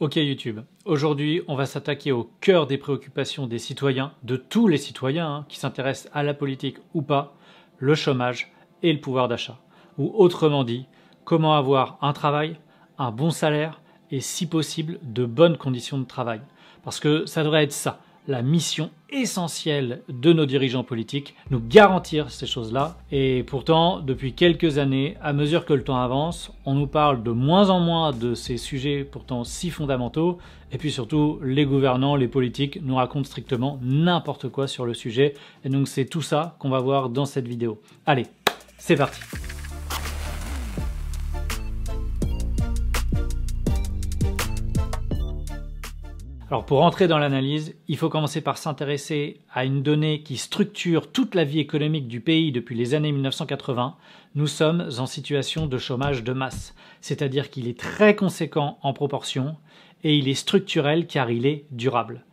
Ok YouTube, aujourd'hui on va s'attaquer au cœur des préoccupations des citoyens, de tous les citoyens qui s'intéressent à la politique ou pas, le chômage et le pouvoir d'achat. Ou autrement dit, comment avoir un travail, un bon salaire et si possible de bonnes conditions de travail. Parce que ça devrait être ça, la mission essentielle de nos dirigeants politiques, nous garantir ces choses-là. Et pourtant, depuis quelques années, à mesure que le temps avance, on nous parle de moins en moins de ces sujets pourtant si fondamentaux. Et puis surtout, les gouvernants, les politiques nous racontent strictement n'importe quoi sur le sujet. Et donc c'est tout ça qu'on va voir dans cette vidéo. Allez, c'est parti! Alors pour entrer dans l'analyse, il faut commencer par s'intéresser à une donnée qui structure toute la vie économique du pays depuis les années 1980. Nous sommes en situation de chômage de masse, c'est-à-dire qu'il est très conséquent en proportion et il est structurel car il est durable.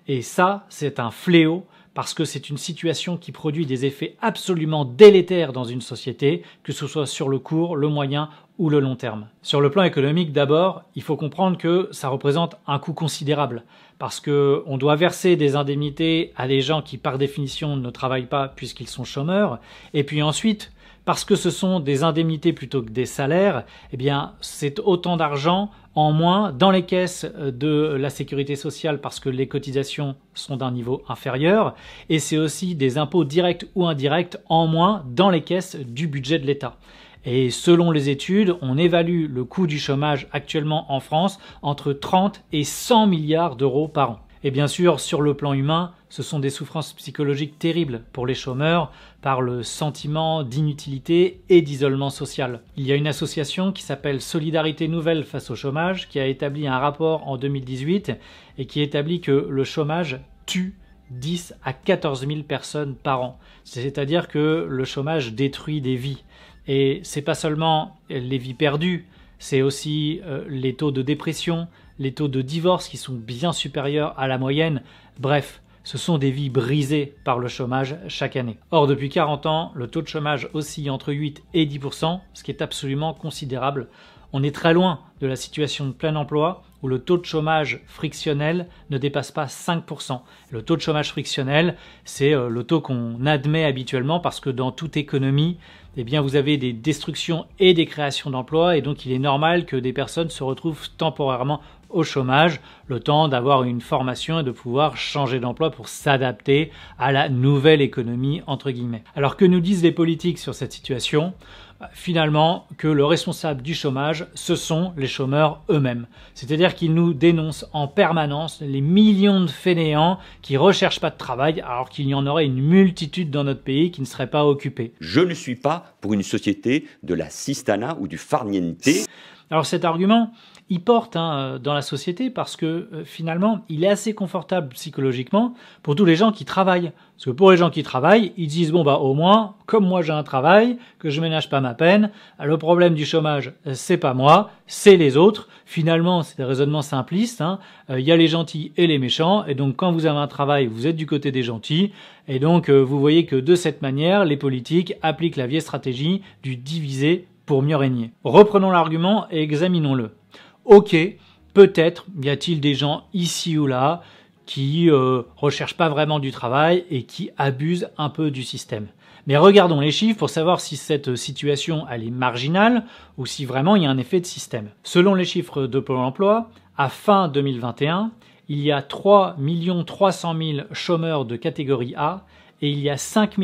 Et ça, c'est un fléau parce que c'est une situation qui produit des effets absolument délétères dans une société, que ce soit sur le court, le moyen ou le long terme. Sur le plan économique d'abord, il faut comprendre que ça représente un coût considérable parce qu'on doit verser des indemnités à des gens qui par définition ne travaillent pas puisqu'ils sont chômeurs, et puis ensuite, parce que ce sont des indemnités plutôt que des salaires, eh bien c'est autant d'argent en moins dans les caisses de la sécurité sociale parce que les cotisations sont d'un niveau inférieur, et c'est aussi des impôts directs ou indirects en moins dans les caisses du budget de l'État. Et selon les études, on évalue le coût du chômage actuellement en France entre 30 et 100 milliards d'euros par an. Et bien sûr, sur le plan humain, ce sont des souffrances psychologiques terribles pour les chômeurs par le sentiment d'inutilité et d'isolement social. Il y a une association qui s'appelle Solidarité Nouvelle face au chômage qui a établi un rapport en 2018 et qui établit que le chômage tue 10 à 14 000 personnes par an. C'est-à-dire que le chômage détruit des vies. Et c'est pas seulement les vies perdues, c'est aussi les taux de dépression, les taux de divorce qui sont bien supérieurs à la moyenne. Bref, ce sont des vies brisées par le chômage chaque année. Or, depuis 40 ans, le taux de chômage oscille entre 8 et 10%, ce qui est absolument considérable. On est très loin de la situation de plein emploi où le taux de chômage frictionnel ne dépasse pas 5%. Le taux de chômage frictionnel, c'est le taux qu'on admet habituellement parce que dans toute économie, eh bien, vous avez des destructions et des créations d'emplois et donc il est normal que des personnes se retrouvent temporairement au chômage, le temps d'avoir une formation et de pouvoir changer d'emploi pour s'adapter à la nouvelle économie, entre guillemets. Alors que nous disent les politiques sur cette situation ? Finalement, que le responsable du chômage, ce sont les chômeurs eux-mêmes. C'est-à-dire qu'ils nous dénoncent en permanence les millions de fainéants qui ne recherchent pas de travail alors qu'il y en aurait une multitude dans notre pays qui ne seraient pas occupés. Je ne suis pas pour une société de la sistana ou du farniente. Alors cet argument, il porte dans la société parce que finalement, il est assez confortable psychologiquement pour tous les gens qui travaillent. Parce que pour les gens qui travaillent, ils disent bon bah au moins, comme moi j'ai un travail, que je ménage pas ma peine, le problème du chômage, c'est pas moi, c'est les autres. Finalement, c'est des raisonnements simplistes. Il y a les gentils et les méchants, et donc quand vous avez un travail, vous êtes du côté des gentils, et donc vous voyez que de cette manière, les politiques appliquent la vieille stratégie du diviser pour mieux régner. Reprenons l'argument et examinons-le. Ok, peut-être y a-t-il des gens ici ou là qui recherchent pas vraiment du travail et qui abusent un peu du système. Mais regardons les chiffres pour savoir si cette situation elle est marginale ou si vraiment il y a un effet de système. Selon les chiffres de Pôle emploi, à fin 2021, il y a 3 300 000 chômeurs de catégorie A et il y a 5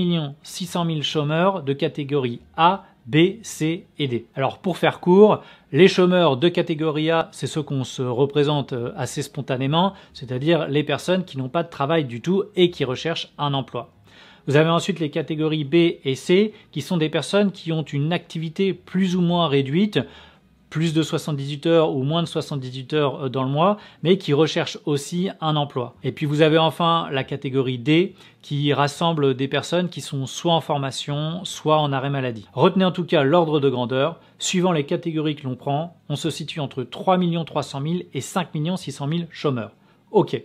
600 000 chômeurs de catégorie A, B, C et D. Alors pour faire court, les chômeurs de catégorie A, c'est ceux qu'on se représente assez spontanément, c'est-à-dire les personnes qui n'ont pas de travail du tout et qui recherchent un emploi. Vous avez ensuite les catégories B et C, qui sont des personnes qui ont une activité plus ou moins réduite, plus de 78 heures ou moins de 78 heures dans le mois, mais qui recherchent aussi un emploi. Et puis vous avez enfin la catégorie D, qui rassemble des personnes qui sont soit en formation, soit en arrêt maladie. Retenez en tout cas l'ordre de grandeur. Suivant les catégories que l'on prend, on se situe entre 3 300 000 et 5 600 000 chômeurs. Ok.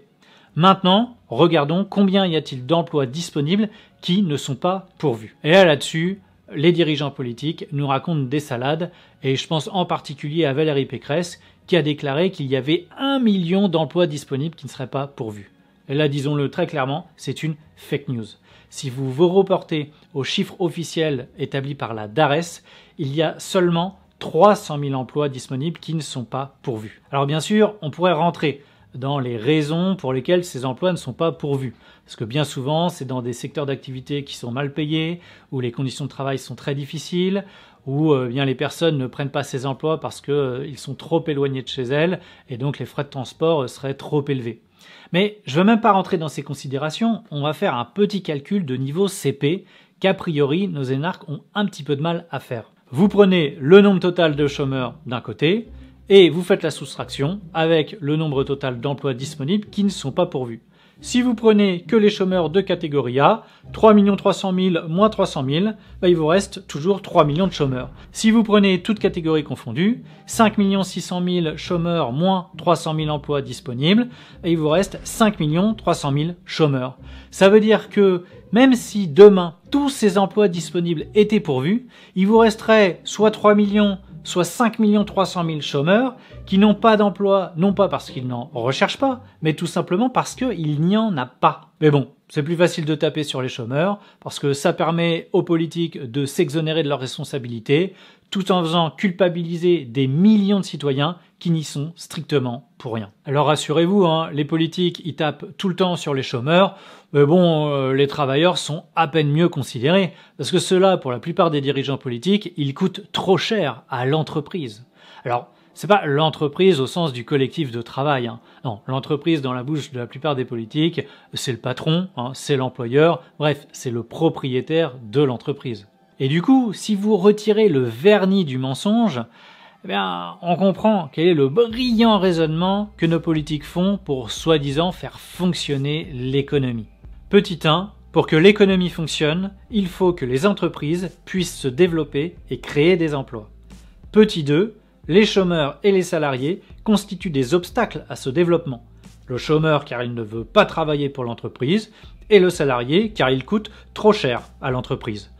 Maintenant, regardons combien y a-t-il d'emplois disponibles qui ne sont pas pourvus. Et là-dessus, les dirigeants politiques nous racontent des salades, et je pense en particulier à Valérie Pécresse, qui a déclaré qu'il y avait 1 million d'emplois disponibles qui ne seraient pas pourvus. Et là, disons-le très clairement, c'est une fake news. Si vous vous reportez aux chiffres officiels établis par la DARES, il y a seulement 300 000 emplois disponibles qui ne sont pas pourvus. Alors bien sûr, on pourrait rentrer dans les raisons pour lesquelles ces emplois ne sont pas pourvus. Parce que bien souvent, c'est dans des secteurs d'activité qui sont mal payés, où les conditions de travail sont très difficiles, où bien les personnes ne prennent pas ces emplois parce qu'ils sont trop éloignés de chez elles, et donc les frais de transport seraient trop élevés. Mais je ne veux même pas rentrer dans ces considérations, on va faire un petit calcul de niveau CP qu'a priori nos énarques ont un petit peu de mal à faire. Vous prenez le nombre total de chômeurs d'un côté et vous faites la soustraction avec le nombre total d'emplois disponibles qui ne sont pas pourvus. Si vous prenez que les chômeurs de catégorie A, 3 300 000 moins 300 000, il vous reste toujours 3 millions de chômeurs. Si vous prenez toutes catégories confondues, 5 600 000 chômeurs moins 300 000 emplois disponibles, il vous reste 5 300 000 chômeurs. Ça veut dire que même si demain tous ces emplois disponibles étaient pourvus, il vous resterait soit 3 millions, soit 5 300 000 chômeurs qui n'ont pas d'emploi, non pas parce qu'ils n'en recherchent pas, mais tout simplement parce qu'il n'y en a pas. Mais bon, c'est plus facile de taper sur les chômeurs, parce que ça permet aux politiques de s'exonérer de leurs responsabilités, tout en faisant culpabiliser des millions de citoyens qui n'y sont strictement pour rien. Alors rassurez-vous, les politiques ils tapent tout le temps sur les chômeurs, mais bon, les travailleurs sont à peine mieux considérés, parce que ceux-là, pour la plupart des dirigeants politiques, ils coûtent trop cher à l'entreprise. Alors, c'est pas l'entreprise au sens du collectif de travail. Non, l'entreprise dans la bouche de la plupart des politiques, c'est le patron, c'est l'employeur, bref, c'est le propriétaire de l'entreprise. Et du coup, si vous retirez le vernis du mensonge, on comprend quel est le brillant raisonnement que nos politiques font pour soi-disant faire fonctionner l'économie. Petit 1, pour que l'économie fonctionne, il faut que les entreprises puissent se développer et créer des emplois. Petit 2, les chômeurs et les salariés constituent des obstacles à ce développement. Le chômeur car il ne veut pas travailler pour l'entreprise et le salarié car il coûte trop cher à l'entreprise.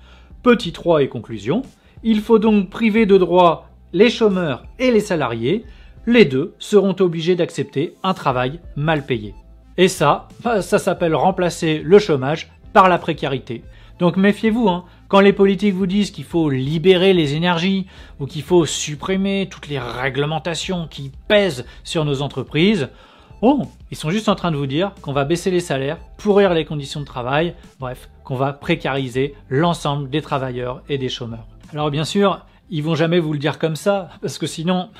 Petit 3 et conclusion, il faut donc priver de droits les chômeurs et les salariés, les deux seront obligés d'accepter un travail mal payé. Et ça s'appelle remplacer le chômage par la précarité. Donc méfiez-vous, quand les politiques vous disent qu'il faut libérer les énergies ou qu'il faut supprimer toutes les réglementations qui pèsent sur nos entreprises, ils sont juste en train de vous dire qu'on va baisser les salaires, pourrir les conditions de travail, bref, qu'on va précariser l'ensemble des travailleurs et des chômeurs. Alors bien sûr, ils vont jamais vous le dire comme ça, parce que sinon,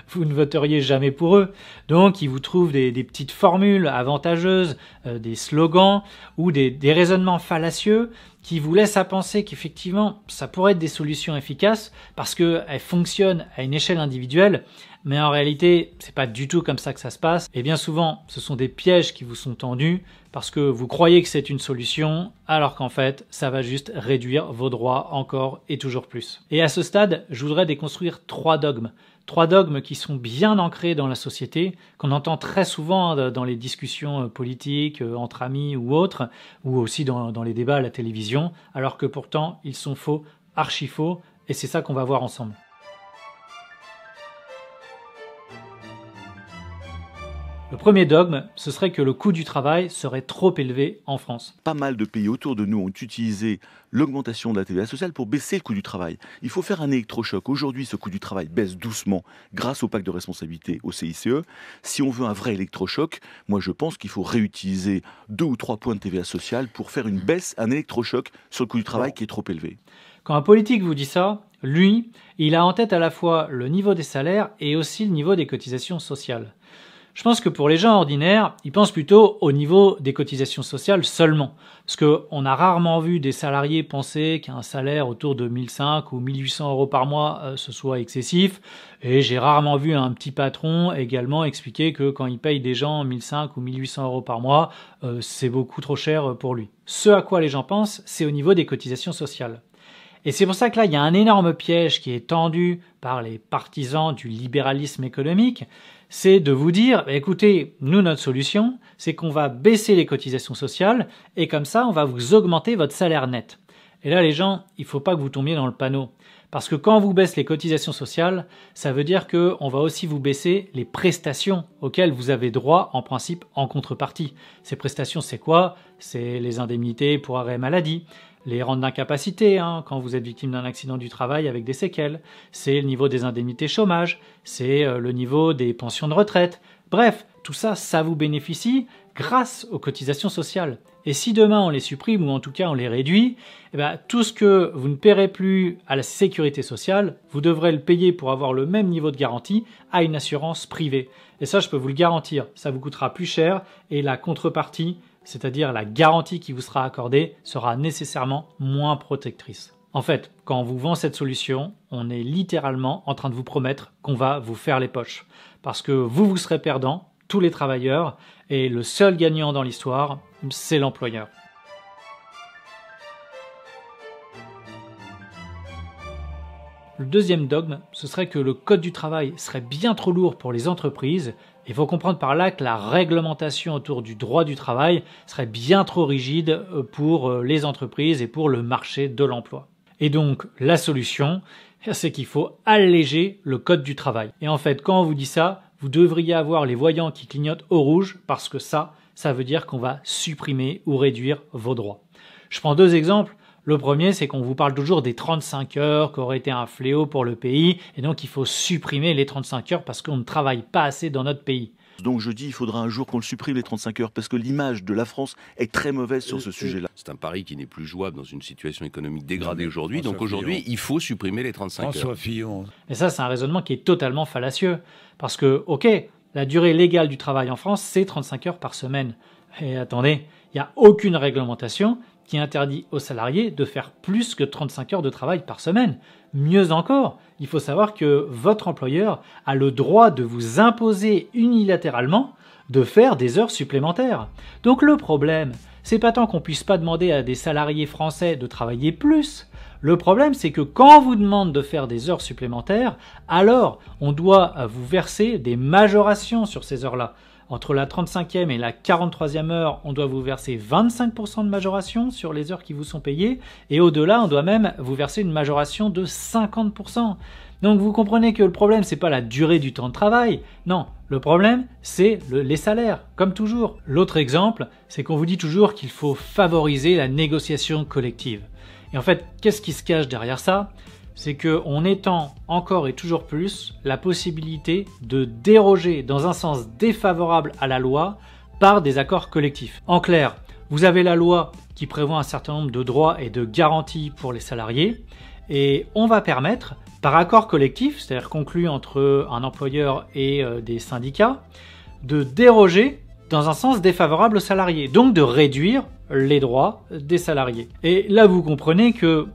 vous ne voteriez jamais pour eux. Donc, ils vous trouvent des petites formules avantageuses, des slogans ou des raisonnements fallacieux qui vous laissent à penser qu'effectivement, ça pourrait être des solutions efficaces parce qu'elles fonctionnent à une échelle individuelle, mais en réalité, c'est pas du tout comme ça que ça se passe. Et bien souvent, ce sont des pièges qui vous sont tendus parce que vous croyez que c'est une solution, alors qu'en fait, ça va juste réduire vos droits encore et toujours plus. Et à ce stade, je voudrais déconstruire 3 dogmes. 3 dogmes qui sont bien ancrés dans la société, qu'on entend très souvent dans les discussions politiques, entre amis ou autres, ou aussi dans les débats à la télévision, alors que pourtant, ils sont faux, archi faux, et c'est ça qu'on va voir ensemble. Le premier dogme, ce serait que le coût du travail serait trop élevé en France. Pas mal de pays autour de nous ont utilisé l'augmentation de la TVA sociale pour baisser le coût du travail. Il faut faire un électrochoc. Aujourd'hui, ce coût du travail baisse doucement grâce au pacte de responsabilité, au CICE. Si on veut un vrai électrochoc, moi je pense qu'il faut réutiliser 2 ou 3 points de TVA sociale pour faire une baisse, un électrochoc sur le coût du travail qui est trop élevé. Quand un politique vous dit ça, lui, il a en tête à la fois le niveau des salaires et aussi le niveau des cotisations sociales. Je pense que pour les gens ordinaires, ils pensent plutôt au niveau des cotisations sociales seulement. Parce qu'on a rarement vu des salariés penser qu'un salaire autour de 1500 ou 1800 euros par mois ce soit excessif. Et j'ai rarement vu un petit patron également expliquer que quand il paye des gens 1500 ou 1800 euros par mois, c'est beaucoup trop cher pour lui. Ce à quoi les gens pensent, c'est au niveau des cotisations sociales. Et c'est pour ça que là, il y a un énorme piège qui est tendu par les partisans du libéralisme économique, c'est de vous dire, écoutez, nous, notre solution, c'est qu'on va baisser les cotisations sociales et comme ça, on va vous augmenter votre salaire net. Et là, les gens, il ne faut pas que vous tombiez dans le panneau. Parce que quand on vous baisse les cotisations sociales, ça veut dire qu'on va aussi vous baisser les prestations auxquelles vous avez droit en principe en contrepartie. Ces prestations, c'est quoi? C'est les indemnités pour arrêt maladie, les rentes d'incapacité quand vous êtes victime d'un accident du travail avec des séquelles, c'est le niveau des indemnités chômage, c'est le niveau des pensions de retraite. Bref, tout ça, ça vous bénéficie grâce aux cotisations sociales. Et si demain on les supprime ou en tout cas on les réduit, tout ce que vous ne paierez plus à la sécurité sociale, vous devrez le payer pour avoir le même niveau de garantie à une assurance privée. Et ça, je peux vous le garantir, ça vous coûtera plus cher et la contrepartie, c'est-à-dire la garantie qui vous sera accordée, sera nécessairement moins protectrice. En fait, quand on vous vend cette solution, on est littéralement en train de vous promettre qu'on va vous faire les poches. Parce que vous serez perdant, tous les travailleurs, et le seul gagnant dans l'histoire, c'est l'employeur. Le deuxième dogme, ce serait que le code du travail serait bien trop lourd pour les entreprises. Il faut comprendre par là que la réglementation autour du droit du travail serait bien trop rigide pour les entreprises et pour le marché de l'emploi. Et donc, la solution, c'est qu'il faut alléger le code du travail. Et en fait, quand on vous dit ça, vous devriez avoir les voyants qui clignotent au rouge parce que ça veut dire qu'on va supprimer ou réduire vos droits. Je prends deux exemples. Le premier, c'est qu'on vous parle toujours des 35 heures qui auraient été un fléau pour le pays et donc il faut supprimer les 35 heures parce qu'on ne travaille pas assez dans notre pays. Donc je dis il faudra un jour qu'on le supprime les 35 heures parce que l'image de la France est très mauvaise sur ce sujet-là. C'est un pari qui n'est plus jouable dans une situation économique dégradée aujourd'hui. Donc aujourd'hui, il faut supprimer les 35 heures. François Fillon. Et ça, c'est un raisonnement qui est totalement fallacieux. Parce que, ok, la durée légale du travail en France, c'est 35 heures par semaine. Et attendez, il n'y a aucune réglementation qui interdit aux salariés de faire plus que 35 heures de travail par semaine. Mieux encore, il faut savoir que votre employeur a le droit de vous imposer unilatéralement de faire des heures supplémentaires. Donc le problème, c'est pas tant qu'on puisse pas demander à des salariés français de travailler plus. Le problème, c'est que quand on vous demande de faire des heures supplémentaires, alors on doit vous verser des majorations sur ces heures-là. Entre la 35e et la 43e heure, on doit vous verser 25% de majoration sur les heures qui vous sont payées. Et au-delà, on doit même vous verser une majoration de 50%. Donc vous comprenez que le problème, c'est pas la durée du temps de travail. Non, le problème, c'est les salaires, comme toujours. L'autre exemple, c'est qu'on vous dit toujours qu'il faut favoriser la négociation collective. Et en fait, qu'est-ce qui se cache derrière ça ? C'est qu'on étend encore et toujours plus la possibilité de déroger dans un sens défavorable à la loi par des accords collectifs. En clair, vous avez la loi qui prévoit un certain nombre de droits et de garanties pour les salariés et on va permettre, par accord collectif, c'est-à-dire conclu entre un employeur et des syndicats, de déroger dans un sens défavorable aux salariés, donc de réduire les droits des salariés. Et là, vous comprenez que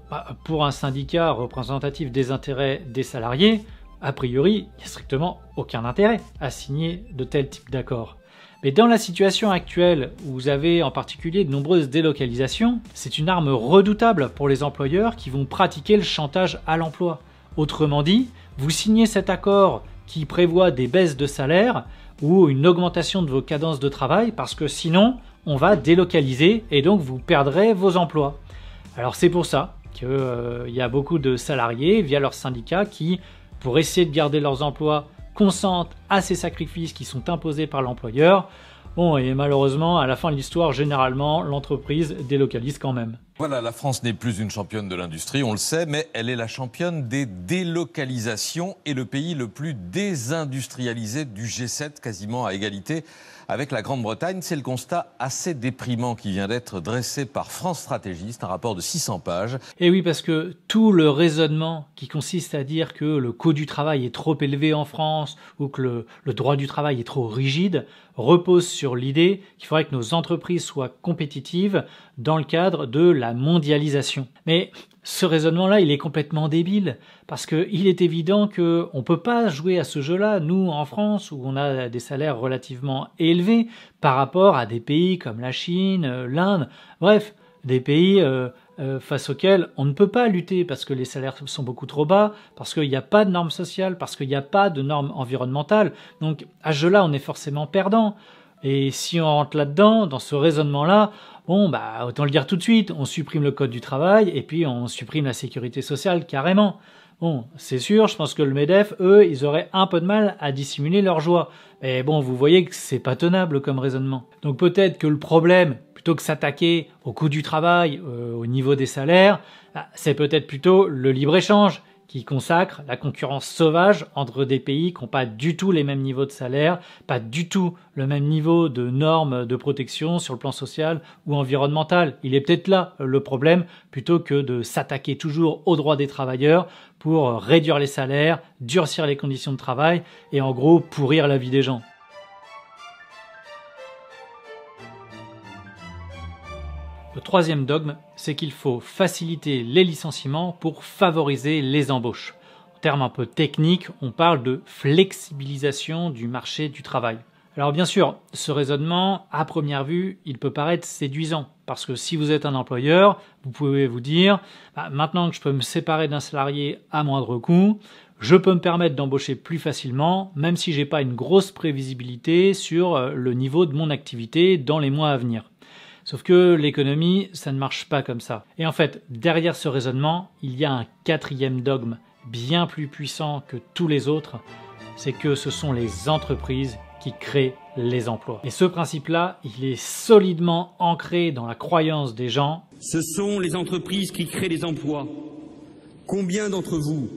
pour un syndicat représentatif des intérêts des salariés, a priori, il n'y a strictement aucun intérêt à signer de tels types d'accords. Mais dans la situation actuelle, où vous avez en particulier de nombreuses délocalisations, c'est une arme redoutable pour les employeurs qui vont pratiquer le chantage à l'emploi. Autrement dit, vous signez cet accord qui prévoit des baisses de salaire ou une augmentation de vos cadences de travail parce que sinon, on va délocaliser et donc vous perdrez vos emplois. Alors c'est pour ça qu'il y a beaucoup de salariés via leurs syndicats qui, pour essayer de garder leurs emplois, consentent à ces sacrifices qui sont imposés par l'employeur. Bon, et malheureusement, à la fin de l'histoire, généralement, l'entreprise délocalise quand même. Voilà, la France n'est plus une championne de l'industrie, on le sait, mais elle est la championne des délocalisations et le pays le plus désindustrialisé du G7, quasiment à égalité avec la Grande-Bretagne. C'est le constat assez déprimant qui vient d'être dressé par France Stratégie, c'est un rapport de 600 pages. Et oui, parce que tout le raisonnement qui consiste à dire que le coût du travail est trop élevé en France ou que le droit du travail est trop rigide repose sur l'idée qu'il faudrait que nos entreprises soient compétitives dans le cadre de la mondialisation. Mais ce raisonnement-là, il est complètement débile parce qu'il est évident qu'on ne peut pas jouer à ce jeu-là, nous, en France, où on a des salaires relativement élevés par rapport à des pays comme la Chine, l'Inde, bref, des pays face auxquels on ne peut pas lutter parce que les salaires sont beaucoup trop bas, parce qu'il n'y a pas de normes sociales, parce qu'il n'y a pas de normes environnementales. Donc, à ce jeu-là, on est forcément perdant. Et si on rentre là-dedans, dans ce raisonnement-là, bon, autant le dire tout de suite, on supprime le code du travail et puis on supprime la sécurité sociale carrément. Bon, c'est sûr, je pense que le MEDEF, eux, ils auraient un peu de mal à dissimuler leur joie. Mais bon, vous voyez que c'est pas tenable comme raisonnement. Donc peut-être que le problème, plutôt que s'attaquer au coût du travail, au niveau des salaires, c'est peut-être plutôt le libre-échange qui consacre la concurrence sauvage entre des pays qui n'ont pas du tout les mêmes niveaux de salaire, pas du tout le même niveau de normes de protection sur le plan social ou environnemental. Il est peut-être là le problème, plutôt que de s'attaquer toujours aux droits des travailleurs pour réduire les salaires, durcir les conditions de travail et en gros pourrir la vie des gens. Le troisième dogme, c'est qu'il faut faciliter les licenciements pour favoriser les embauches. En termes un peu techniques, on parle de flexibilisation du marché du travail. Alors bien sûr, ce raisonnement, à première vue, il peut paraître séduisant. Parce que si vous êtes un employeur, vous pouvez vous dire maintenant que je peux me séparer d'un salarié à moindre coût, je peux me permettre d'embaucher plus facilement, même si j'ai pas une grosse prévisibilité sur le niveau de mon activité dans les mois à venir. Sauf que l'économie, ça ne marche pas comme ça. Et en fait, derrière ce raisonnement, il y a un quatrième dogme, bien plus puissant que tous les autres, c'est que ce sont les entreprises qui créent les emplois. Et ce principe-là, il est solidement ancré dans la croyance des gens. Ce sont les entreprises qui créent les emplois. Combien d'entre vous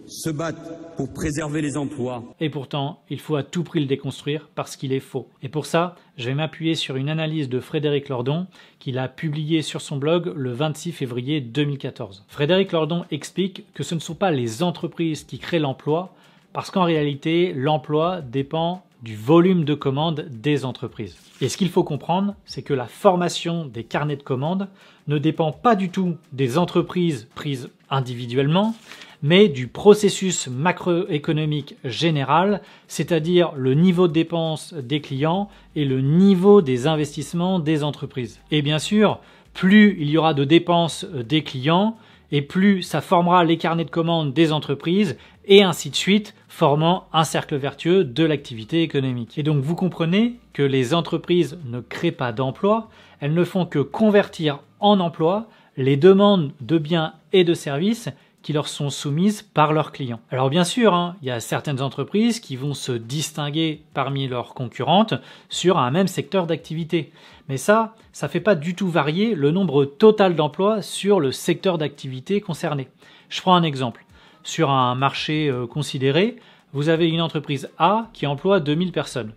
se battent pour préserver les emplois? Et pourtant, il faut à tout prix le déconstruire parce qu'il est faux. Et pour ça, je vais m'appuyer sur une analyse de Frédéric Lordon qu'il a publiée sur son blog le 26 février 2014. Frédéric Lordon explique que ce ne sont pas les entreprises qui créent l'emploi parce qu'en réalité, l'emploi dépend du volume de commandes des entreprises. Et ce qu'il faut comprendre, c'est que la formation des carnets de commandes ne dépend pas du tout des entreprises prises individuellement, mais du processus macroéconomique général, c'est-à-dire le niveau de dépenses des clients et le niveau des investissements des entreprises. Et bien sûr, plus il y aura de dépenses des clients, et plus ça formera les carnets de commandes des entreprises, et ainsi de suite, formant un cercle vertueux de l'activité économique. Et donc vous comprenez que les entreprises ne créent pas d'emplois, elles ne font que convertir en emplois les demandes de biens et de services qui leur sont soumises par leurs clients. Alors bien sûr, il y a certaines entreprises qui vont se distinguer parmi leurs concurrentes sur un même secteur d'activité. Mais ça fait pas du tout varier le nombre total d'emplois sur le secteur d'activité concerné. Je prends un exemple. Sur un marché considéré, vous avez une entreprise A qui emploie 2000 personnes.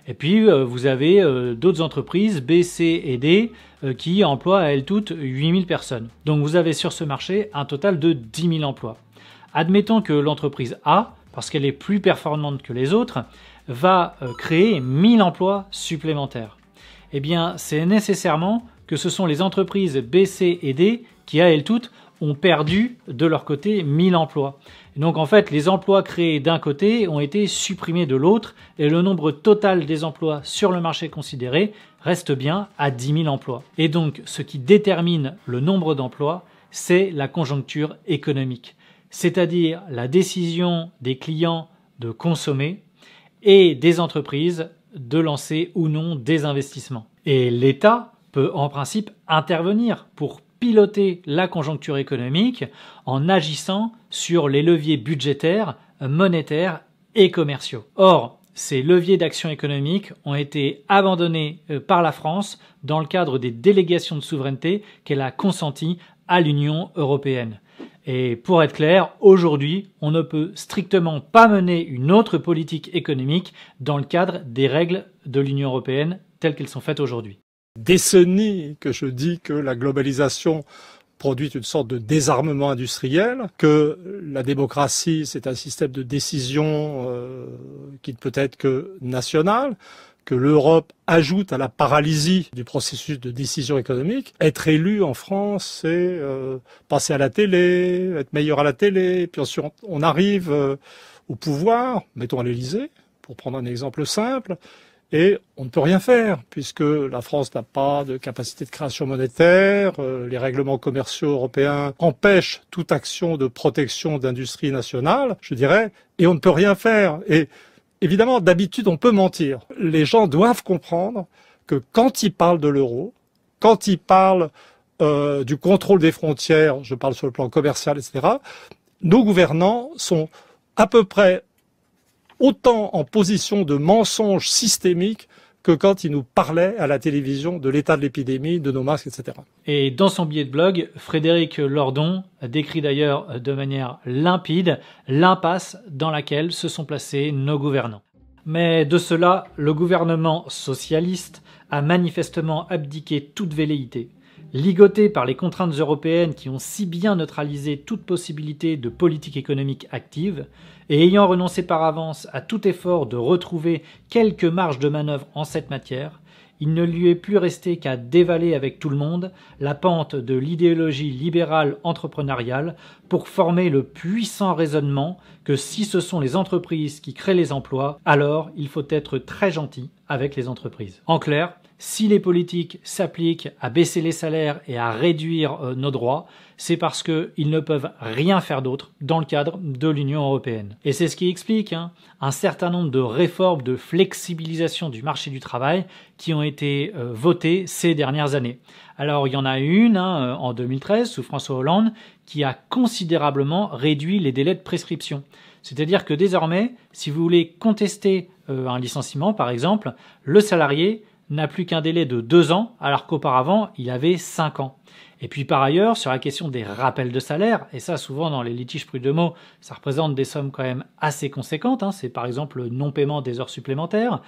Et puis, vous avez d'autres entreprises, B, C et D, qui emploient à elles toutes 8000 personnes. Donc, vous avez sur ce marché un total de 10 000 emplois. Admettons que l'entreprise A, parce qu'elle est plus performante que les autres, va créer 1000 emplois supplémentaires. Eh bien, c'est nécessairement que ce sont les entreprises B, C et D qui, à elles toutes, ont perdu de leur côté 1000 emplois. Et donc en fait, les emplois créés d'un côté ont été supprimés de l'autre et le nombre total des emplois sur le marché considéré reste bien à 10 000 emplois. Et donc ce qui détermine le nombre d'emplois, c'est la conjoncture économique, c'est-à-dire la décision des clients de consommer et des entreprises de lancer ou non des investissements. Et l'État peut en principe intervenir pour piloter la conjoncture économique en agissant sur les leviers budgétaires, monétaires et commerciaux. Or, ces leviers d'action économique ont été abandonnés par la France dans le cadre des délégations de souveraineté qu'elle a consenties à l'Union européenne. Et pour être clair, aujourd'hui, on ne peut strictement pas mener une autre politique économique dans le cadre des règles de l'Union européenne telles qu'elles sont faites aujourd'hui. Décennies que je dis que la globalisation produit une sorte de désarmement industriel, que la démocratie c'est un système de décision qui ne peut être que national, que l'Europe ajoute à la paralysie du processus de décision économique. Être élu en France, c'est passer à la télé, être meilleur à la télé, puis ensuite on arrive au pouvoir, mettons à l'Élysée, pour prendre un exemple simple, et on ne peut rien faire, puisque la France n'a pas de capacité de création monétaire, les règlements commerciaux européens empêchent toute action de protection d'industrie nationale, je dirais, et on ne peut rien faire. Et évidemment, d'habitude, on peut mentir. Les gens doivent comprendre que quand ils parlent de l'euro, quand ils parlent du contrôle des frontières, je parle sur le plan commercial, etc., nos gouvernants sont à peu près autant en position de mensonge systémique que quand ils nous parlaient à la télévision de l'état de l'épidémie, de nos masques, etc. Et dans son billet de blog, Frédéric Lordon décrit d'ailleurs de manière limpide l'impasse dans laquelle se sont placés nos gouvernants. Mais de cela, le gouvernement socialiste a manifestement abdiqué toute velléité. Ligoté par les contraintes européennes qui ont si bien neutralisé toute possibilité de politique économique active, et ayant renoncé par avance à tout effort de retrouver quelques marges de manœuvre en cette matière, il ne lui est plus resté qu'à dévaler avec tout le monde la pente de l'idéologie libérale entrepreneuriale pour former le puissant raisonnement que si ce sont les entreprises qui créent les emplois, alors il faut être très gentil avec les entreprises. En clair, si les politiques s'appliquent à baisser les salaires et à réduire nos droits, c'est parce qu'ils ne peuvent rien faire d'autre dans le cadre de l'Union européenne. Et c'est ce qui explique un certain nombre de réformes de flexibilisation du marché du travail qui ont été votées ces dernières années. Alors il y en a une en 2013 sous François Hollande qui a considérablement réduit les délais de prescription. C'est-à-dire que désormais, si vous voulez contester un licenciement par exemple, le salarié n'a plus qu'un délai de 2 ans, alors qu'auparavant, il avait 5 ans. Et puis par ailleurs, sur la question des rappels de salaire, et ça souvent dans les litiges prud'homaux, ça représente des sommes quand même assez conséquentes, c'est par exemple le non-paiement des heures supplémentaires,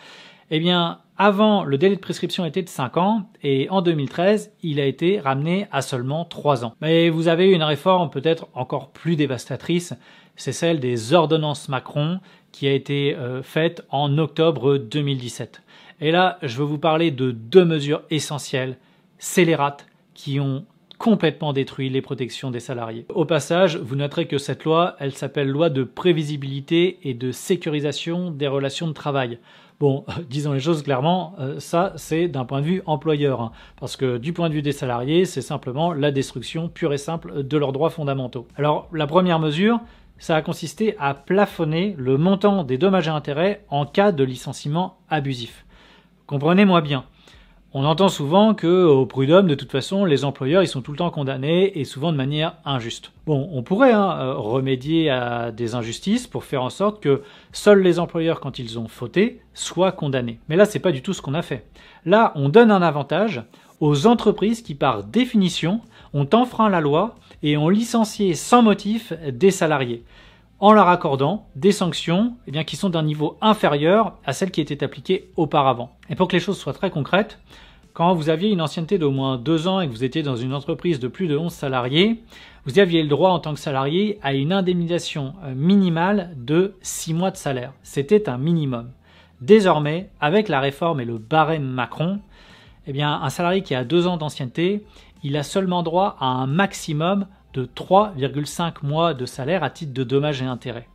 eh bien avant, le délai de prescription était de 5 ans, et en 2013, il a été ramené à seulement 3 ans. Mais vous avez une réforme peut-être encore plus dévastatrice, c'est celle des ordonnances Macron, qui a été faite en octobre 2017. Et là, je veux vous parler de 2 mesures essentielles, scélérates, qui ont complètement détruit les protections des salariés. Au passage, vous noterez que cette loi, elle s'appelle loi de prévisibilité et de sécurisation des relations de travail. Bon, disons les choses clairement, ça c'est d'un point de vue employeur, parce que du point de vue des salariés, c'est simplement la destruction pure et simple de leurs droits fondamentaux. Alors, la première mesure, ça a consisté à plafonner le montant des dommages et intérêts en cas de licenciement abusif. Comprenez-moi bien. On entend souvent qu'au prud'homme, de toute façon, les employeurs ils sont tout le temps condamnés et souvent de manière injuste. Bon, on pourrait remédier à des injustices pour faire en sorte que seuls les employeurs, quand ils ont fauté, soient condamnés. Mais là, c'est pas du tout ce qu'on a fait. Là, on donne un avantage aux entreprises qui, par définition, ont enfreint la loi et ont licencié sans motif des salariés, en leur accordant des sanctions qui sont d'un niveau inférieur à celles qui étaient appliquées auparavant. Et pour que les choses soient très concrètes, quand vous aviez une ancienneté d'au moins 2 ans et que vous étiez dans une entreprise de plus de 11 salariés, vous aviez le droit en tant que salarié à une indemnisation minimale de 6 mois de salaire. C'était un minimum. Désormais, avec la réforme et le barème Macron, un salarié qui a 2 ans d'ancienneté, il a seulement droit à un maximum de 3,5 mois de salaire à titre de dommages et intérêts.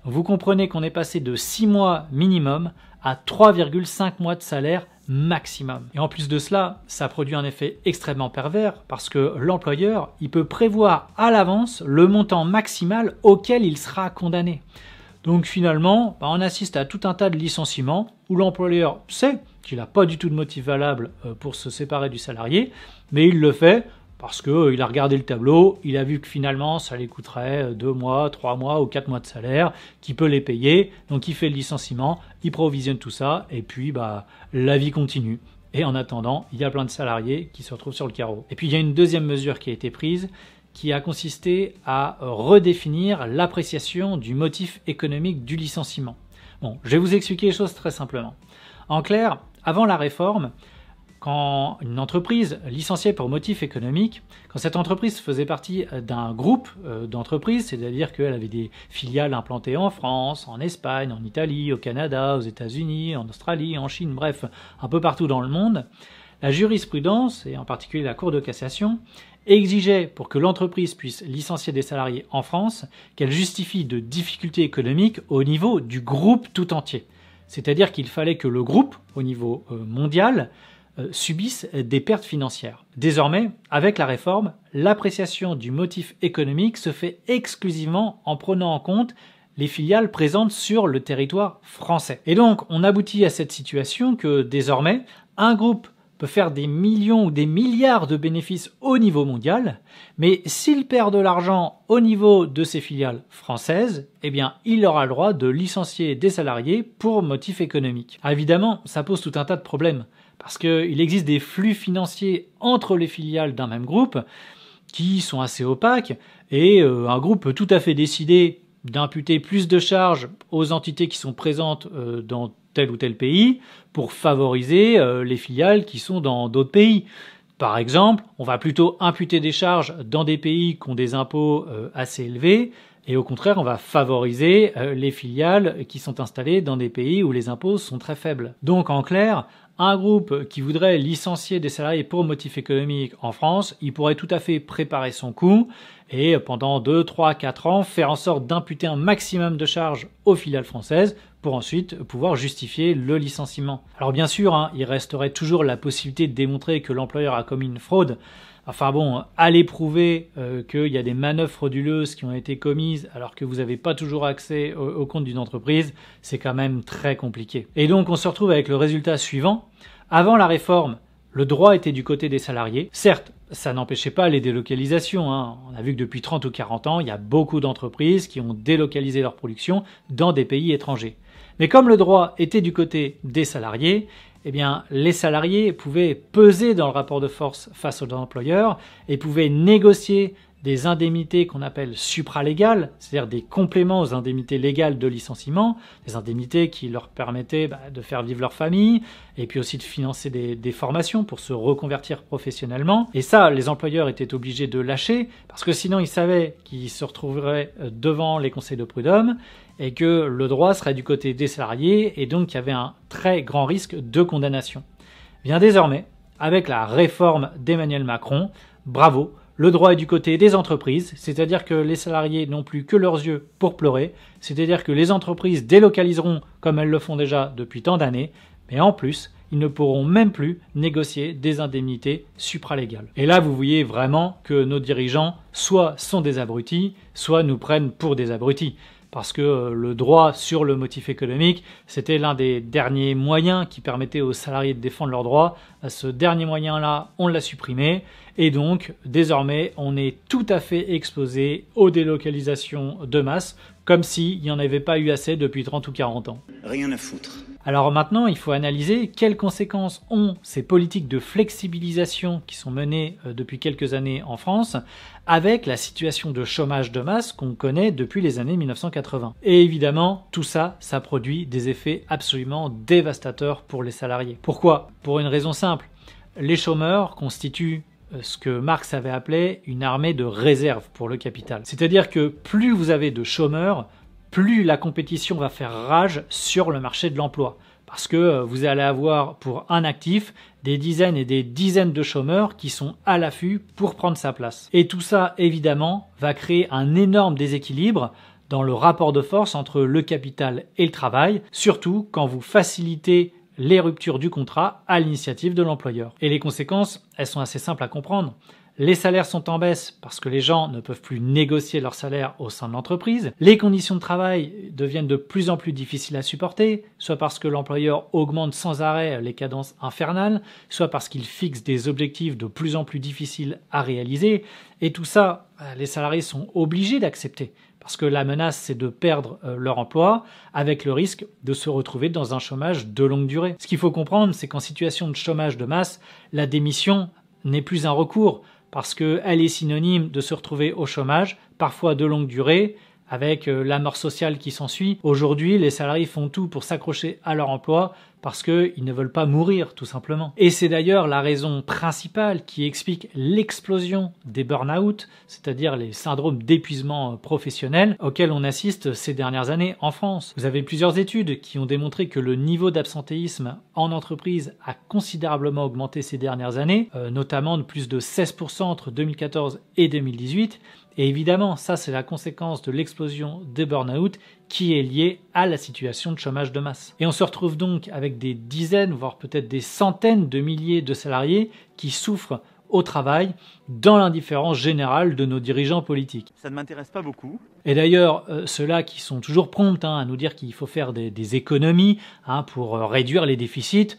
Vous comprenez qu'on est passé de 6 mois minimum à 3,5 mois de salaire maximum. Et en plus de cela, ça produit un effet extrêmement pervers parce que l'employeur, il peut prévoir à l'avance le montant maximal auquel il sera condamné. Donc finalement, on assiste à tout un tas de licenciements où l'employeur sait qu'il n'a pas du tout de motif valable pour se séparer du salarié, mais il le fait parce qu'il a regardé le tableau, il a vu que finalement ça lui coûterait 2 mois, 3 mois ou 4 mois de salaire, qu'il peut les payer, donc il fait le licenciement, il provisionne tout ça, et puis la vie continue. Et en attendant, il y a plein de salariés qui se retrouvent sur le carreau. Et puis il y a une deuxième mesure qui a été prise, qui a consisté à redéfinir l'appréciation du motif économique du licenciement. Bon, je vais vous expliquer les choses très simplement. En clair, avant la réforme, quand une entreprise licenciait pour motif économique, quand cette entreprise faisait partie d'un groupe d'entreprises, c'est-à-dire qu'elle avait des filiales implantées en France, en Espagne, en Italie, au Canada, aux États-Unis, en Australie, en Chine, bref, un peu partout dans le monde, la jurisprudence, et en particulier la Cour de cassation, exigeait pour que l'entreprise puisse licencier des salariés en France qu'elle justifie de difficultés économiques au niveau du groupe tout entier. C'est-à-dire qu'il fallait que le groupe, au niveau mondial, subissent des pertes financières. Désormais, avec la réforme, l'appréciation du motif économique se fait exclusivement en prenant en compte les filiales présentes sur le territoire français. Et donc, on aboutit à cette situation que désormais, un groupe peut faire des millions ou des milliards de bénéfices au niveau mondial, mais s'il perd de l'argent au niveau de ses filiales françaises, eh bien, il aura le droit de licencier des salariés pour motif économique. Ah, évidemment, ça pose tout un tas de problèmes, parce qu'il existe des flux financiers entre les filiales d'un même groupe qui sont assez opaques, et un groupe peut tout à fait décider d'imputer plus de charges aux entités qui sont présentes dans tel ou tel pays pour favoriser les filiales qui sont dans d'autres pays. Par exemple, on va plutôt imputer des charges dans des pays qui ont des impôts assez élevés, et au contraire, on va favoriser les filiales qui sont installées dans des pays où les impôts sont très faibles. Donc en clair, un groupe qui voudrait licencier des salariés pour motif économique en France, il pourrait tout à fait préparer son coup et pendant 2, 3, 4 ans faire en sorte d'imputer un maximum de charges aux filiales françaises pour ensuite pouvoir justifier le licenciement. Alors bien sûr, il resterait toujours la possibilité de démontrer que l'employeur a commis une fraude. Enfin bon, aller prouver qu'il y a des manœuvres frauduleuses qui ont été commises alors que vous n'avez pas toujours accès au compte d'une entreprise, c'est quand même très compliqué. Et donc on se retrouve avec le résultat suivant. Avant la réforme, le droit était du côté des salariés. Certes, ça n'empêchait pas les délocalisations. On a vu que depuis 30 ou 40 ans, il y a beaucoup d'entreprises qui ont délocalisé leur production dans des pays étrangers. Mais comme le droit était du côté des salariés, eh bien, les salariés pouvaient peser dans le rapport de force face aux employeurs et pouvaient négocier des indemnités qu'on appelle supralégales, c'est-à-dire des compléments aux indemnités légales de licenciement, des indemnités qui leur permettaient de faire vivre leur famille et puis aussi de financer des formations pour se reconvertir professionnellement. Et ça, les employeurs étaient obligés de lâcher parce que sinon ils savaient qu'ils se retrouveraient devant les conseils de prud'homme et que le droit serait du côté des salariés et donc il y avait un très grand risque de condamnation. Bien désormais, avec la réforme d'Emmanuel Macron, bravo, le droit est du côté des entreprises, c'est-à-dire que les salariés n'ont plus que leurs yeux pour pleurer, c'est-à-dire que les entreprises délocaliseront comme elles le font déjà depuis tant d'années, mais en plus, ils ne pourront même plus négocier des indemnités supralégales. Et là, vous voyez vraiment que nos dirigeants soit sont des abrutis, soit nous prennent pour des abrutis. Parce que le droit sur le motif économique, c'était l'un des derniers moyens qui permettaient aux salariés de défendre leurs droits. Ce dernier moyen-là, on l'a supprimé. Et donc, désormais, on est tout à fait exposé aux délocalisations de masse, comme s'il n'y en avait pas eu assez depuis 30 ou 40 ans. Rien à foutre. Alors maintenant, il faut analyser quelles conséquences ont ces politiques de flexibilisation qui sont menées depuis quelques années en France avec la situation de chômage de masse qu'on connaît depuis les années 1980. Et évidemment, tout ça, ça produit des effets absolument dévastateurs pour les salariés. Pourquoi ? Pour une raison simple. Les chômeurs constituent ce que Marx avait appelé une armée de réserve pour le capital. C'est-à-dire que plus vous avez de chômeurs, plus la compétition va faire rage sur le marché de l'emploi. Parce que vous allez avoir pour un actif des dizaines et des dizaines de chômeurs qui sont à l'affût pour prendre sa place. Et tout ça, évidemment, va créer un énorme déséquilibre dans le rapport de force entre le capital et le travail, surtout quand vous facilitez les ruptures du contrat à l'initiative de l'employeur. Et les conséquences, elles sont assez simples à comprendre. Les salaires sont en baisse parce que les gens ne peuvent plus négocier leur salaire au sein de l'entreprise. Les conditions de travail deviennent de plus en plus difficiles à supporter, soit parce que l'employeur augmente sans arrêt les cadences infernales, soit parce qu'il fixe des objectifs de plus en plus difficiles à réaliser. Et tout ça, les salariés sont obligés d'accepter. Parce que la menace, c'est de perdre leur emploi avec le risque de se retrouver dans un chômage de longue durée. Ce qu'il faut comprendre, c'est qu'en situation de chômage de masse, la démission n'est plus un recours parce qu'elle est synonyme de se retrouver au chômage, parfois de longue durée, avec la mort sociale qui s'ensuit. Aujourd'hui, les salariés font tout pour s'accrocher à leur emploi parce qu'ils ne veulent pas mourir, tout simplement. Et c'est d'ailleurs la raison principale qui explique l'explosion des burn-out, c'est-à-dire les syndromes d'épuisement professionnel auxquels on assiste ces dernières années en France. Vous avez plusieurs études qui ont démontré que le niveau d'absentéisme en entreprise a considérablement augmenté ces dernières années, notamment de plus de 16% entre 2014 et 2018. Et évidemment, ça c'est la conséquence de l'explosion des burn-out qui est liée à la situation de chômage de masse. Et on se retrouve donc avec des dizaines, voire peut-être des centaines de milliers de salariés qui souffrent au travail dans l'indifférence générale de nos dirigeants politiques. Ça ne m'intéresse pas beaucoup. Et d'ailleurs, ceux-là qui sont toujours prompts à nous dire qu'il faut faire des économies pour réduire les déficits,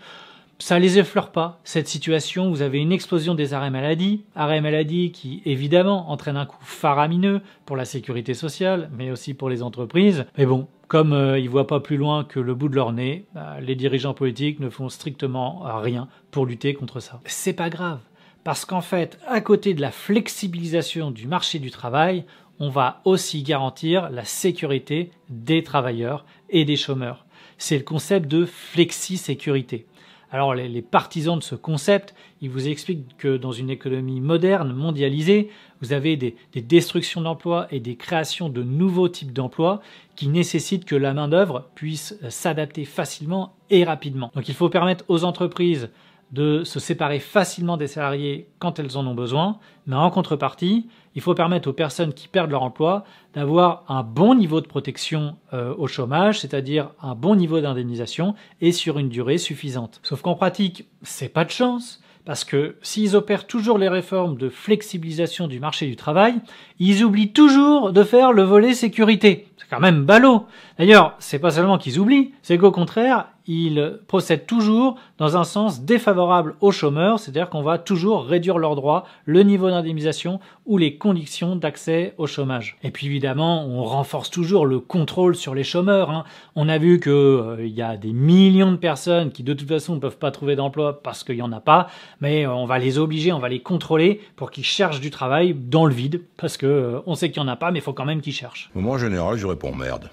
ça les effleure pas, cette situation. Vous avez une explosion des arrêts maladie qui évidemment entraîne un coût faramineux pour la sécurité sociale, mais aussi pour les entreprises. Mais bon, comme ils voient pas plus loin que le bout de leur nez, les dirigeants politiques ne font strictement rien pour lutter contre ça. C'est pas grave, parce qu'en fait, à côté de la flexibilisation du marché du travail, on va aussi garantir la sécurité des travailleurs et des chômeurs. C'est le concept de flexi-sécurité. Alors les partisans de ce concept, ils vous expliquent que dans une économie moderne, mondialisée, vous avez des destructions d'emplois et des créations de nouveaux types d'emplois qui nécessitent que la main-d'œuvre puisse s'adapter facilement et rapidement. Donc il faut permettre aux entreprises de se séparer facilement des salariés quand elles en ont besoin, mais en contrepartie, il faut permettre aux personnes qui perdent leur emploi d'avoir un bon niveau de protection au chômage, c'est-à-dire un bon niveau d'indemnisation et sur une durée suffisante. Sauf qu'en pratique, c'est pas de chance, parce que s'ils opèrent toujours les réformes de flexibilisation du marché du travail, ils oublient toujours de faire le volet sécurité. C'est quand même ballot. D'ailleurs, c'est pas seulement qu'ils oublient, c'est qu'au contraire, ils procèdent toujours dans un sens défavorable aux chômeurs, c'est-à-dire qu'on va toujours réduire leurs droits, le niveau d'indemnisation ou les conditions d'accès au chômage. Et puis évidemment, on renforce toujours le contrôle sur les chômeurs. On a vu qu'il y a des millions de personnes qui de toute façon ne peuvent pas trouver d'emploi parce qu'il n'y en a pas, mais on va les obliger, on va les contrôler pour qu'ils cherchent du travail dans le vide, parce que on sait qu'il n'y en a pas, mais il faut quand même qu'ils cherchent. Moi en général, je réponds merde.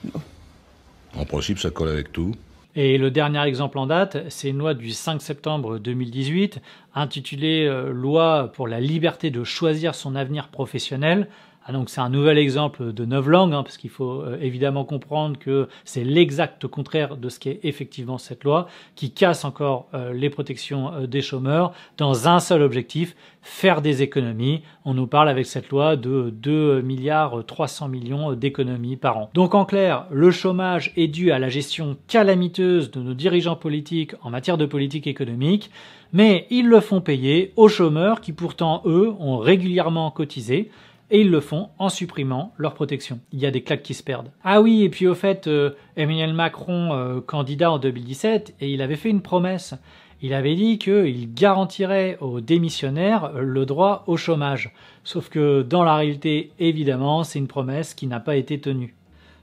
En principe, ça colle avec tout. Et le dernier exemple en date, c'est une loi du 5 septembre 2018 intitulée « Loi pour la liberté de choisir son avenir professionnel ». Donc c'est un nouvel exemple de novlangue, parce qu'il faut évidemment comprendre que c'est l'exact contraire de ce qu'est effectivement cette loi, qui casse encore les protections des chômeurs dans un seul objectif, faire des économies. On nous parle avec cette loi de 2,3 milliards d'économies par an. Donc en clair, le chômage est dû à la gestion calamiteuse de nos dirigeants politiques en matière de politique économique, mais ils le font payer aux chômeurs qui pourtant, eux, ont régulièrement cotisé. Et ils le font en supprimant leur protection. Il y a des claques qui se perdent. Ah oui, et puis au fait, Emmanuel Macron, candidat en 2017, et il avait fait une promesse. Il avait dit qu'il garantirait aux démissionnaires le droit au chômage. Sauf que dans la réalité, évidemment, c'est une promesse qui n'a pas été tenue.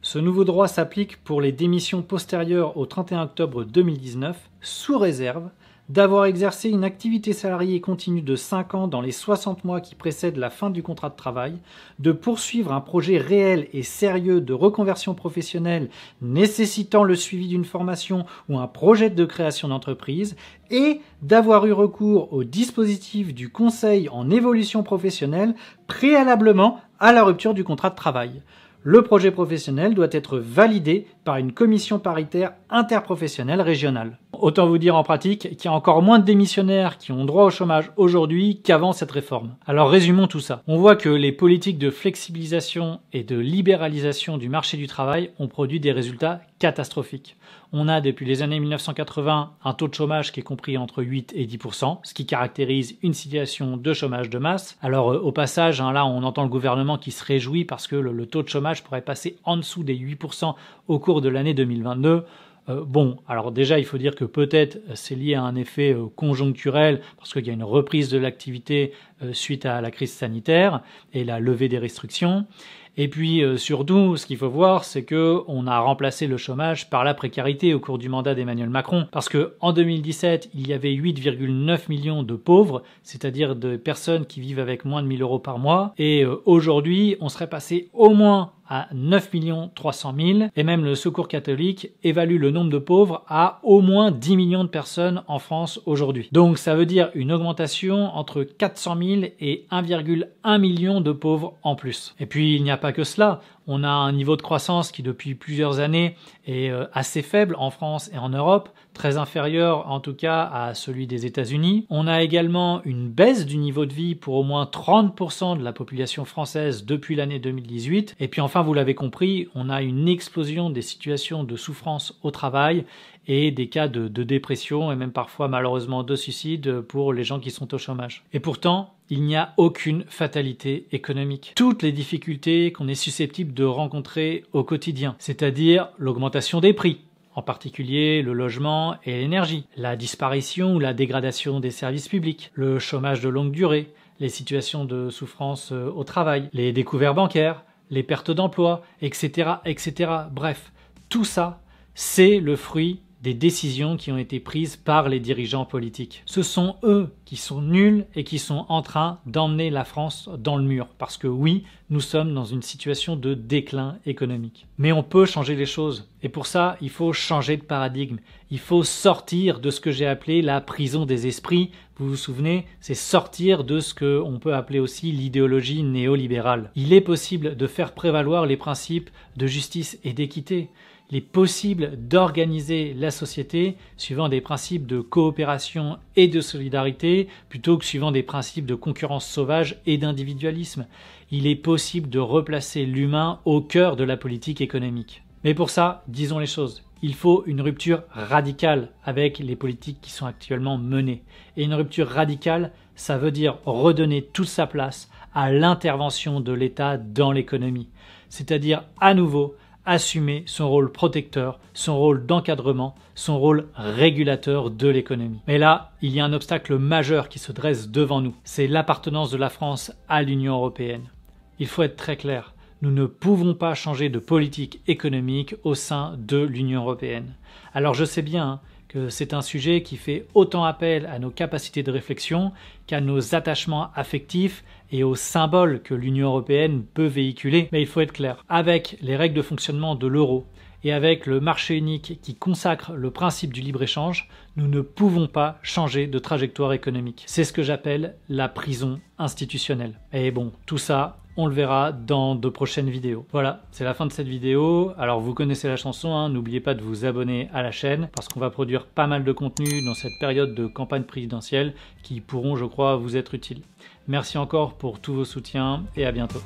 Ce nouveau droit s'applique pour les démissions postérieures au 31 octobre 2019, sous réserve d'avoir exercé une activité salariée continue de 5 ans dans les 60 mois qui précèdent la fin du contrat de travail, de poursuivre un projet réel et sérieux de reconversion professionnelle nécessitant le suivi d'une formation ou un projet de création d'entreprise, et d'avoir eu recours au dispositif du Conseil en évolution professionnelle préalablement à la rupture du contrat de travail. Le projet professionnel doit être validé par une commission paritaire interprofessionnelle régionale. Autant vous dire en pratique qu'il y a encore moins de démissionnaires qui ont droit au chômage aujourd'hui qu'avant cette réforme. Alors résumons tout ça. On voit que les politiques de flexibilisation et de libéralisation du marché du travail ont produit des résultats catastrophiques. On a depuis les années 1980 un taux de chômage qui est compris entre 8 et 10%, ce qui caractérise une situation de chômage de masse. Alors au passage, là on entend le gouvernement qui se réjouit parce que le taux de chômage pourrait passer en dessous des 8% au cours de l'année 2022. Alors déjà, il faut dire que peut-être c'est lié à un effet conjoncturel, parce qu'il y a une reprise de l'activité suite à la crise sanitaire et la levée des restrictions. Et puis surtout, ce qu'il faut voir, c'est que on a remplacé le chômage par la précarité au cours du mandat d'Emmanuel Macron. Parce que en 2017, il y avait 8,9 millions de pauvres, c'est-à-dire de personnes qui vivent avec moins de 1 000 € par mois. Et aujourd'hui, on serait passé au moins à 9 300 000, et même le Secours catholique évalue le nombre de pauvres à au moins 10 millions de personnes en France aujourd'hui. Donc ça veut dire une augmentation entre 400 000 et 1,1 million de pauvres en plus. Et puis il n'y a pas que cela. On a un niveau de croissance qui depuis plusieurs années est assez faible en France et en Europe, très inférieur en tout cas à celui des États-Unis. On a également une baisse du niveau de vie pour au moins 30% de la population française depuis l'année 2018. Et puis enfin, vous l'avez compris, on a une explosion des situations de souffrance au travail et des cas de dépression et même parfois malheureusement de suicide pour les gens qui sont au chômage. Et pourtant, il n'y a aucune fatalité économique. Toutes les difficultés qu'on est susceptible de rencontrer au quotidien, c'est-à-dire l'augmentation des prix, en particulier le logement et l'énergie, la disparition ou la dégradation des services publics, le chômage de longue durée, les situations de souffrance au travail, les découvertes bancaires, les pertes d'emplois, etc., etc. Bref, tout ça, c'est le fruit des décisions qui ont été prises par les dirigeants politiques. Ce sont eux qui sont nuls et qui sont en train d'emmener la France dans le mur. Parce que oui, nous sommes dans une situation de déclin économique. Mais on peut changer les choses. Et pour ça, il faut changer de paradigme. Il faut sortir de ce que j'ai appelé la prison des esprits. Vous vous souvenez, c'est sortir de ce qu'on peut appeler aussi l'idéologie néolibérale. Il est possible de faire prévaloir les principes de justice et d'équité. Il est possible d'organiser la société suivant des principes de coopération et de solidarité plutôt que suivant des principes de concurrence sauvage et d'individualisme. Il est possible de replacer l'humain au cœur de la politique économique. Mais pour ça, disons les choses, il faut une rupture radicale avec les politiques qui sont actuellement menées. Et une rupture radicale, ça veut dire redonner toute sa place à l'intervention de l'État dans l'économie. C'est-à-dire à nouveau assumer son rôle protecteur, son rôle d'encadrement, son rôle régulateur de l'économie. Mais là, il y a un obstacle majeur qui se dresse devant nous. C'est l'appartenance de la France à l'Union européenne. Il faut être très clair. Nous ne pouvons pas changer de politique économique au sein de l'Union européenne. Alors je sais bien que c'est un sujet qui fait autant appel à nos capacités de réflexion qu'à nos attachements affectifs et aux symboles que l'Union européenne peut véhiculer. Mais il faut être clair, avec les règles de fonctionnement de l'euro et avec le marché unique qui consacre le principe du libre-échange, nous ne pouvons pas changer de trajectoire économique. C'est ce que j'appelle la prison institutionnelle. Et bon, tout ça, on le verra dans de prochaines vidéos. Voilà, c'est la fin de cette vidéo. Alors vous connaissez la chanson, hein, n'oubliez pas de vous abonner à la chaîne parce qu'on va produire pas mal de contenu dans cette période de campagne présidentielle qui pourront, je crois, vous être utiles. Merci encore pour tous vos soutiens et à bientôt.